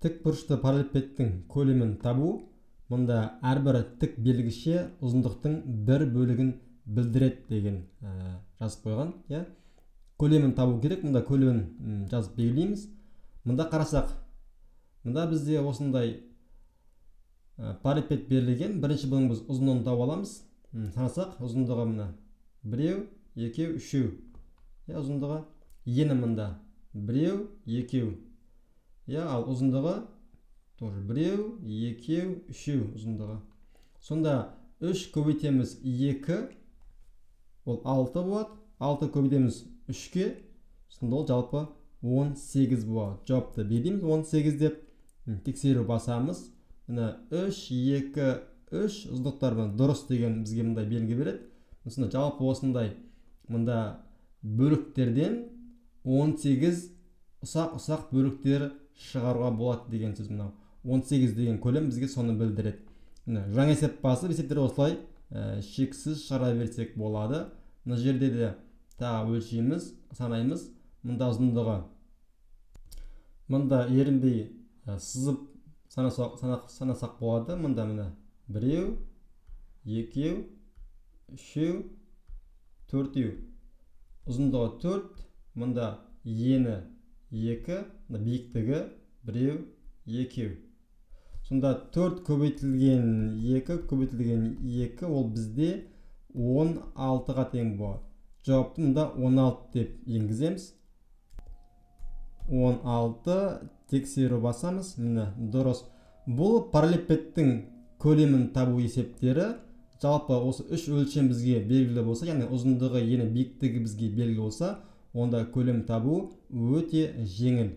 Тік бұрышты параллелепипедтің көлемін табу. Мұнда әрбір тік белгіше ұзындықтың бір бөлігін білдіреді деген жазып қойған. Көлемін табу керек. Мұнда көлемін жазып белгілейміз. Мұнда қарасақ, мұнда бізде осындай параллелепипед берілген. Бірінші бұның біз ұзындығын тауып аламыз. Санасақ, ұзындығы мына 1, 2, 3. Ұзындығы ені мұнда 1, 2. Ал ұзындығы 1, 2, 3 ұзындығы. Сонда 3 көбейтеміз 2, ол 6 болады. 6 көбейтеміз 3-ке, сонда ол жалпы 18 болады. Жауапты береміз 18 деп. Тексеру басамыз. Мына 3, 2, 3 ұзындықтар дұрыс деген бізге мындай белгі береді. Сонда жалпы осындай мұнда бөліктерден 18 ұсақ бөліктер шығаруға болады деген сөз. Мынау 18 деген көлем бізге соны білдіреді. Жаңа есеп басып, есептер осылай шексіз шығара берсек болады. Мына жерде де тағы өлшейміз, санаймыз. Мұнда ұзындығы, мұнда ерінбей сызып санасақ болады. Мұнда мына 1, 2, 3, 4. Ұзындығы 4, мұнда ені 2, биіктігі 1, 2. Сонда 4 көбейтілген 2, ол бізде 16-ға тең болады. Жауапты мұнда 16 деп енгіземіз. 16, тексеру басамыз. Міне дұрыс. Бұл параллелепипедтің көлемін табу есептері. Жалпы осы 3 өлшем бізге белгілі болса, яғни ұзындығы, ені, биіктігі бізге белгілі болса, онда көлем табу өте жеңіл.